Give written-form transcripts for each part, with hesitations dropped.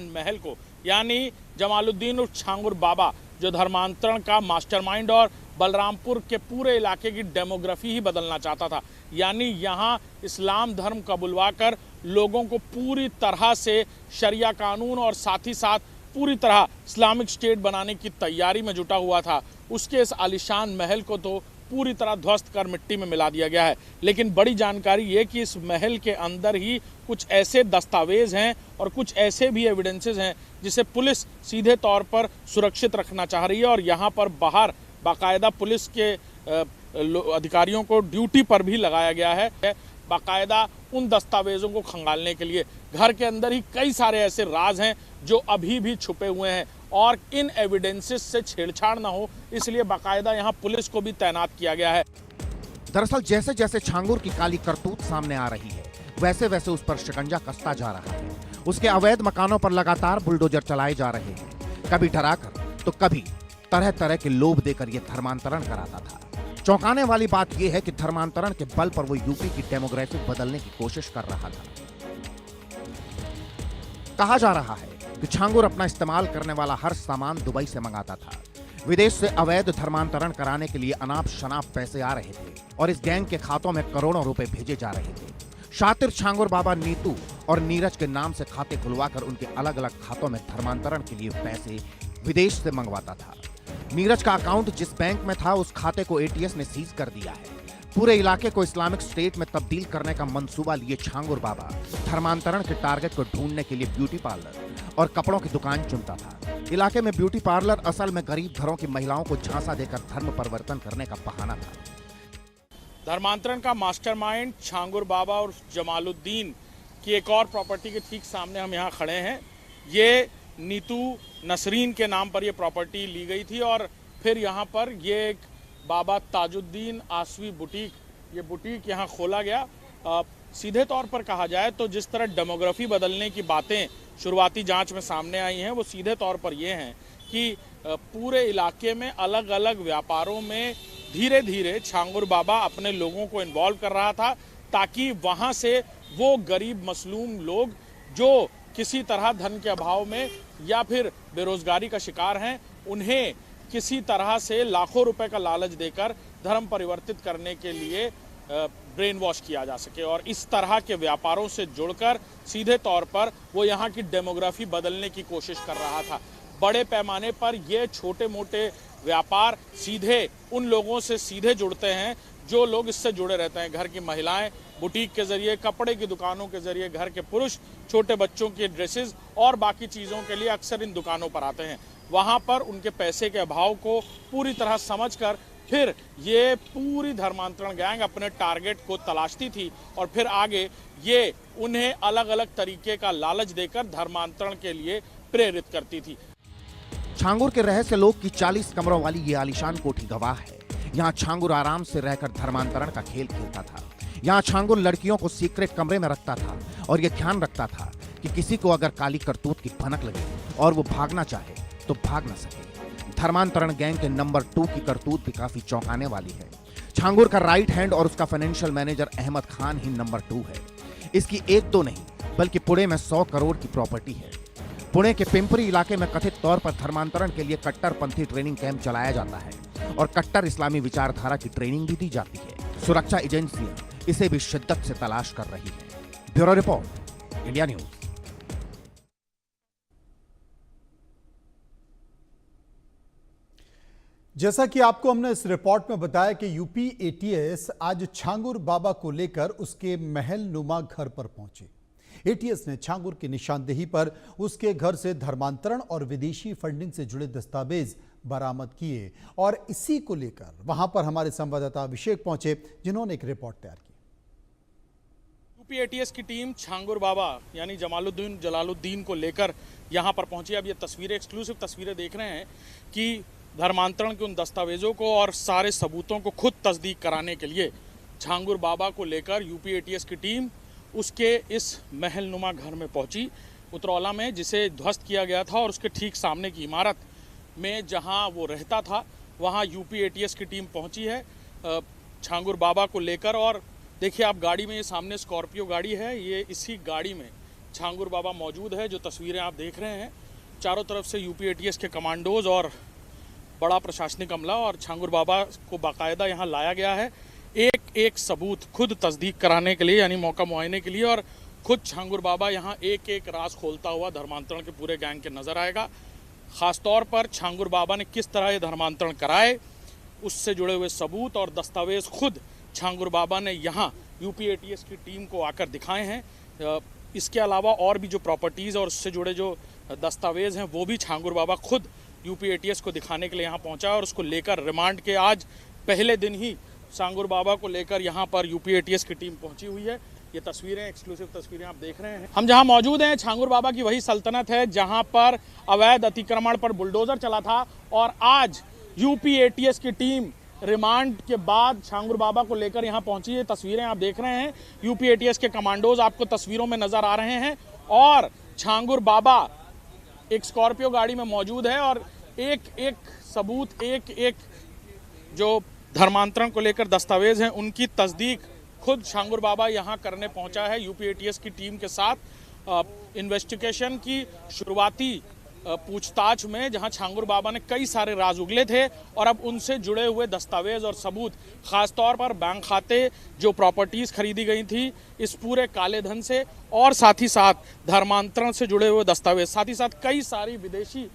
महल को, यानी जमालुद्दीन उर्फ छांगुर बाबा, जो धर्मांतरण का मास्टरमाइंड और बलरामपुर के पूरे इलाके की डेमोग्राफी ही बदलना चाहता था। यानी यहाँ इस्लाम धर्म कबुलवा कर लोगों को पूरी तरह से शरिया कानून और साथ ही साथ पूरी तरह इस्लामिक स्टेट बनाने की तैयारी में जुटा हुआ था। उसके इस आलिशान महल को तो पूरी तरह ध्वस्त कर मिट्टी में मिला दिया गया है। लेकिन बड़ी जानकारी ये कि इस महल के अंदर ही कुछ ऐसे दस्तावेज हैं और कुछ ऐसे भी एविडेंसेस हैं जिसे पुलिस सीधे तौर पर सुरक्षित रखना चाह रही है। और यहाँ पर बाहर बाकायदा पुलिस के अधिकारियों को ड्यूटी पर भी लगाया गया है, बाकायदा उन दस्तावेजों को खंगालने के लिए। घर के अंदर ही कई सारे ऐसे राज हैं जो अभी भी छुपे हुए हैं और इन एविडेंसेस से छेड़छाड़ ना हो, इसलिए बाकायदा यहाँ पुलिस को भी तैनात किया गया है। दरअसल जैसे जैसे छांगुर की काली करतूत सामने आ रही है, वैसे वैसे उस पर शिकंजा कसता जा रहा है। उसके अवैध मकानों पर लगातार बुलडोजर चलाए जा रहे हैं, कभी डराकर तो कभी तरह तरह के लोभ देकर यह धर्मांतरण कराता था। चौंकाने वाली बात यह है कि धर्मांतरण के बल पर वो यूपी की डेमोग्राफी बदलने की कोशिश कर रहा था। कहा जा रहा है कि छांगुर अपना इस्तेमाल करने वाला हर सामान दुबई से मंगाता था। विदेश से अवैध धर्मांतरण कराने के लिए अनाप शनाप पैसे आ रहे थे और इस गैंग के खातों में करोड़ों रुपए भेजे जा रहे थे। शातिर छांगुर बाबा नीतू और नीरज के नाम से खाते खुलवाकर उनके अलग अलग खातों में धर्मांतरण के लिए पैसे विदेश से मंगवाता था। नीरज का अकाउंट जिस बैंक में था, उस खाते को एटीएस ने सीज कर दिया है। पूरे इलाके को इस्लामिक स्टेट में तब्दील करने का मंसूबा लिए छांगुर बाबा धर्मांतरण के टारगेट को ढूंढने के लिए ब्यूटी पार्लर और कपड़ों की दुकान चुनता था। इलाके में ब्यूटी पार्लर असल में गरीब घरों की महिलाओं को झांसा देकर धर्म परिवर्तन करने का बहाना था। धर्मांतरण का मास्टरमाइंड छांगुर बाबा और जमालुद्दीन की एक और प्रॉपर्टी के ठीक सामने हम यहाँ खड़े हैं। ये नीतू नसरीन के नाम पर ये प्रॉपर्टी ली गई थी और फिर यहाँ पर ये एक बाबा ताजुद्दीन आसवी बुटीक, ये बुटीक यहाँ खोला गया। सीधे तौर पर कहा जाए तो जिस तरह डेमोग्राफी बदलने की बातें शुरुआती जांच में सामने आई हैं, वो सीधे तौर पर ये हैं कि पूरे इलाके में अलग अलग व्यापारों में धीरे धीरे छांगुर बाबा अपने लोगों को इन्वॉल्व कर रहा था, ताकि वहाँ से वो गरीब मसलूम लोग जो किसी तरह धन के अभाव में या फिर बेरोजगारी का शिकार हैं, उन्हें किसी तरह से लाखों रुपए का लालच देकर धर्म परिवर्तित करने के लिए ब्रेन वॉश किया जा सके। और इस तरह के व्यापारों से जुड़कर सीधे तौर पर वो यहाँ की डेमोग्राफी बदलने की कोशिश कर रहा था। बड़े पैमाने पर ये छोटे मोटे व्यापार सीधे उन लोगों से सीधे जुड़ते हैं जो लोग इससे जुड़े रहते हैं। घर की महिलाएं बुटीक के जरिए, कपड़े की दुकानों के जरिए, घर के पुरुष छोटे बच्चों के ड्रेसेस और बाकी चीज़ों के लिए अक्सर इन दुकानों पर आते हैं। वहाँ पर उनके पैसे के अभाव को पूरी तरह समझकर फिर ये पूरी धर्मांतरण गैंग अपने टारगेट को तलाशती थी और फिर आगे ये उन्हें अलग अलग तरीके का लालच देकर धर्मांतरण के लिए प्रेरित करती थी। छांगुर के रहस्य लोग की 40 कमरों वाली ये आलीशान कोठी गवाह है। यहाँ छांगुर आराम से रहकर धर्मांतरण का खेल खेलता था। यहाँ छांगुर लड़कियों को सीक्रेट कमरे में रखता था और ये ध्यान रखता था कि किसी को अगर काली करतूत की भनक लगे और वो भागना चाहे तो भाग ना सके। धर्मांतरण गैंग के नंबर 2 की करतूत भी काफी चौंकाने वाली है। छांगुर का राइट हैंड और उसका फाइनेंशियल मैनेजर अहमद खान ही नंबर 2 है। इसकी एक दो नहीं बल्कि पुणे में 100 करोड़ की प्रॉपर्टी है। पुणे के पिंपरी इलाके में कथित तौर पर धर्मांतरण के लिए कट्टरपंथी ट्रेनिंग कैंप चलाया जाता है और कट्टर इस्लामी विचारधारा की ट्रेनिंग भी दी जाती है। सुरक्षा एजेंसियां इसे भी शिद्दत से तलाश कर रही है। Bureau report, India news. जैसा कि आपको हमने इस रिपोर्ट में बताया कि यूपी एटीएस आज छांगुर बाबा को लेकर उसके महल नुमा घर पर पहुंची। एटीएस ने छांगुर की निशानदेही पर उसके घर से धर्मांतरण और विदेशी फंडिंग से जुड़े दस्तावेज बरामद किए और इसी को लेकर वहां पर हमारे संवाददाता अभिषेक पहुंचे, जिन्होंने एक रिपोर्ट तैयार की। यूपी एटीएस की टीम छांगुर बाबा यानी जलालुद्दीन को लेकर यहां पर पहुंची। अब ये तस्वीरें, एक्सक्लूसिव तस्वीरें देख रहे हैं कि धर्मांतरण के उन दस्तावेजों को और सारे सबूतों को खुद तस्दीक कराने के लिए छांगुर बाबा को लेकर यूपी एटीएस की टीम उसके इस महलनुमा घर में पहुंची उतरौला में, जिसे ध्वस्त किया गया था। और उसके ठीक सामने की इमारत में जहां वो रहता था वहां यूपी एटीएस की टीम पहुंची है छांगुर बाबा को लेकर। और देखिए आप गाड़ी में, ये सामने स्कॉर्पियो गाड़ी है, ये इसी गाड़ी में छांगुर बाबा मौजूद है। जो तस्वीरें आप देख रहे हैं, चारों तरफ से यूपी एटीएस के कमांडोज और बड़ा प्रशासनिक अमला और छांगुर बाबा को बाकायदा यहाँ लाया गया है, एक एक सबूत खुद तस्दीक कराने के लिए, यानी मौका मुआयने के लिए। और खुद छांगुर बाबा यहाँ एक एक राज खोलता हुआ धर्मांतरण के पूरे गैंग के नजर आएगा। खासतौर पर छांगुर बाबा ने किस तरह ये धर्मांतरण कराए, उससे जुड़े हुए सबूत और दस्तावेज खुद छांगुर बाबा ने यहाँ यूपी एटीएस की टीम को आकर दिखाए हैं। इसके अलावा और भी जो प्रॉपर्टीज़ और उससे जुड़े जो दस्तावेज हैं वो भी छांगुर बाबा खुद यूपी एटीएस को दिखाने के लिए यहाँ पहुँचा और उसको लेकर रिमांड के आज पहले दिन ही छांगुर बाबा को लेकर यहाँ पर यूपी एटीएस की टीम पहुँची हुई है। ये तस्वीरें, एक्सक्लूसिव तस्वीरें आप देख रहे हैं। हम जहाँ मौजूद हैं, छांगुर बाबा की वही सल्तनत है जहाँ पर अवैध अतिक्रमण पर बुलडोजर चला था और आज यूपी एटीएस की टीम रिमांड के बाद छांगुर बाबा को लेकर यहाँ पहुंची है। तस्वीरें आप देख रहे हैं, यूपी एटीएस के कमांडोज आपको तस्वीरों में नजर आ रहे हैं और छांगुर बाबा एक स्कॉर्पियो गाड़ी में मौजूद है और एक एक सबूत, एक एक जो धर्मांतरण को लेकर दस्तावेज हैं उनकी तस्दीक खुद छांगुर बाबा यहाँ करने पहुंचा है यूपी एटीएस की टीम के साथ। इन्वेस्टिगेशन की शुरुआती पूछताछ में जहां छांगुर बाबा ने कई सारे राज उगले थे और अब उनसे जुड़े हुए दस्तावेज और सबूत, खासतौर पर बैंक खाते, जो प्रॉपर्टीज खरीदी गई थी इस पूरे काले धन से, और साथ ही साथ धर्मांतरण से जुड़े हुए दस्तावेज, साथ ही साथ कई सारी विदेशी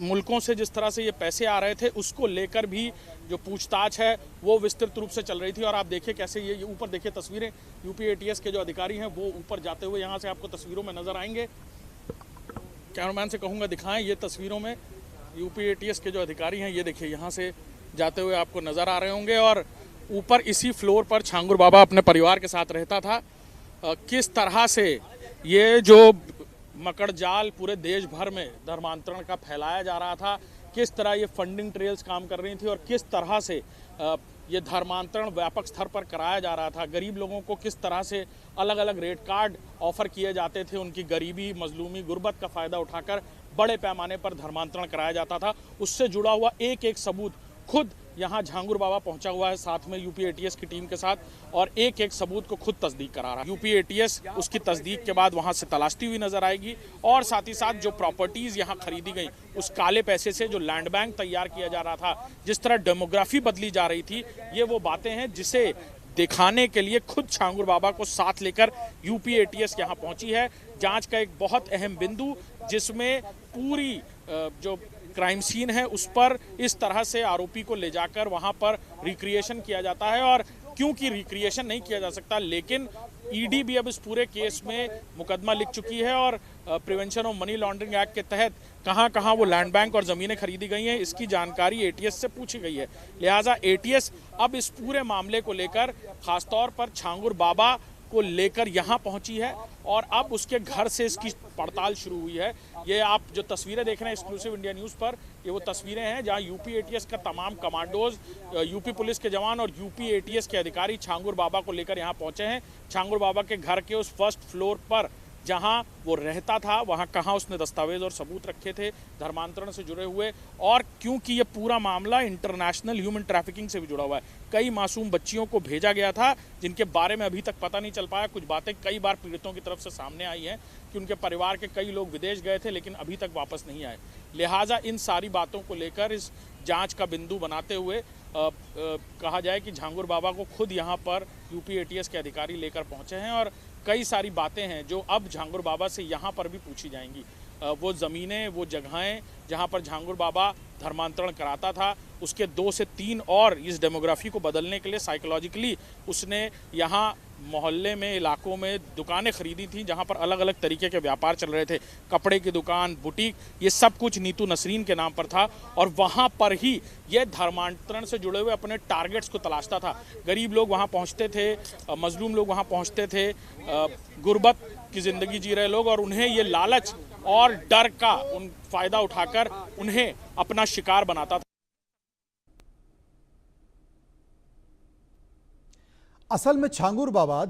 मुल्कों से जिस तरह से ये पैसे आ रहे थे उसको लेकर भी जो पूछताछ है वो विस्तृत रूप से चल रही थी। और आप देखिए कैसे ये ऊपर देखिए तस्वीरें, यूपी एटीएस के जो अधिकारी हैं वो ऊपर जाते हुए यहाँ से आपको तस्वीरों में नजर आएंगे। कैमरामैन से कहूँगा दिखाएं ये तस्वीरों में यूपी एटीएस के जो अधिकारी हैं, ये देखिए यहाँ से जाते हुए आपको नज़र आ रहे होंगे। और ऊपर इसी फ्लोर पर छांगुर बाबा अपने परिवार के साथ रहता था। किस तरह से ये जो मकड़ जाल पूरे देश भर में धर्मांतरण का फैलाया जा रहा था, किस तरह ये फंडिंग ट्रेल्स काम कर रही थी और किस तरह से ये धर्मांतरण व्यापक स्तर पर कराया जा रहा था। गरीब लोगों को किस तरह से अलग अलग रेट कार्ड ऑफर किए जाते थे, उनकी गरीबी, मजलूमी, गुर्बत का फ़ायदा उठाकर बड़े पैमाने पर धर्मांतरण कराया जाता था, उससे जुड़ा हुआ एक एक सबूत खुद यहाँ छांगुर बाबा पहुंचा हुआ है साथ में यूपी एटीएस की टीम के साथ और एक एक सबूत को खुद तस्दीक करा रहा है। यूपी एटीएस उसकी तस्दीक के बाद वहां से तलाशती हुई नजर आएगी और साथ ही साथ जो प्रॉपर्टीज यहाँ खरीदी गई उस काले पैसे से जो लैंड बैंक तैयार किया जा रहा था, जिस तरह डेमोग्राफी बदली जा रही थी, ये वो बातें हैं जिसे दिखाने के लिए खुद छांगुर बाबा को साथ लेकर यूपी एटीएस यहाँ पहुंची है। जांच का एक बहुत अहम बिंदु जिसमें पूरी जो क्राइम सीन है उस पर इस तरह से आरोपी को ले जाकर वहां पर रिक्रिएशन किया जाता है। और क्योंकि रिक्रिएशन नहीं किया जा सकता, लेकिन ईडी भी अब इस पूरे केस में मुकदमा लिख चुकी है और prevention of money laundering act के तहत कहां कहां वो लैंड बैंक और ज़मीनें खरीदी गई हैं इसकी जानकारी एटीएस से पूछी गई है। लिहाजा एटीएस अब इस पूरे मामले को लेकर खासतौर पर छांगुर बाबा को लेकर यहाँ पहुंची है और अब उसके घर से इसकी पड़ताल शुरू हुई है। ये आप जो तस्वीरें देख रहे हैं एक्सक्लूसिव इंडिया न्यूज़ पर, ये वो तस्वीरें हैं जहां यूपी एटीएस का तमाम कमांडोज, यूपी पुलिस के जवान और यूपी एटीएस के अधिकारी छांगुर बाबा को लेकर यहाँ पहुंचे हैं। छांगुर बाबा के घर के उस फर्स्ट फ्लोर पर जहां वो रहता था वहां कहां उसने दस्तावेज और सबूत रखे थे धर्मांतरण से जुड़े हुए, और क्योंकि ये पूरा मामला इंटरनेशनल ह्यूमन ट्रैफिकिंग से भी जुड़ा हुआ है, कई मासूम बच्चियों को भेजा गया था जिनके बारे में अभी तक पता नहीं चल पाया। कुछ बातें कई बार पीड़ितों की तरफ से सामने आई हैं कि उनके परिवार के कई लोग विदेश गए थे लेकिन अभी तक वापस नहीं आए। लिहाजा इन सारी बातों को लेकर इस जांच का बिंदु बनाते हुए कहा जाए कि छांगुर बाबा को खुद यहाँ पर यूपी एटीएस के अधिकारी लेकर पहुँचे हैं और कई सारी बातें हैं जो अब छांगुर बाबा से यहाँ पर भी पूछी जाएंगी। वो ज़मीनें, वो जगहें जहाँ पर छांगुर बाबा धर्मांतरण कराता था, उसके 2 से 3 और इस डेमोग्राफी को बदलने के लिए साइकोलॉजिकली उसने यहाँ मोहल्ले में, इलाकों में दुकानें खरीदी थी जहाँ पर अलग अलग तरीके के व्यापार चल रहे थे, कपड़े की दुकान, बुटीक, ये सब कुछ नीतू नसरीन के नाम पर था और वहाँ पर ही ये धर्मांतरण से जुड़े हुए अपने टारगेट्स को तलाशता था। गरीब लोग वहाँ पहुँचते थे, मजलूम लोग वहाँ पहुँचते थे, गुर्बत की ज़िंदगी जी रहे लोग, और उन्हें ये लालच और डर का फ़ायदा उठाकर उन्हें अपना शिकार बनाता था। असल में छांगुर बाबा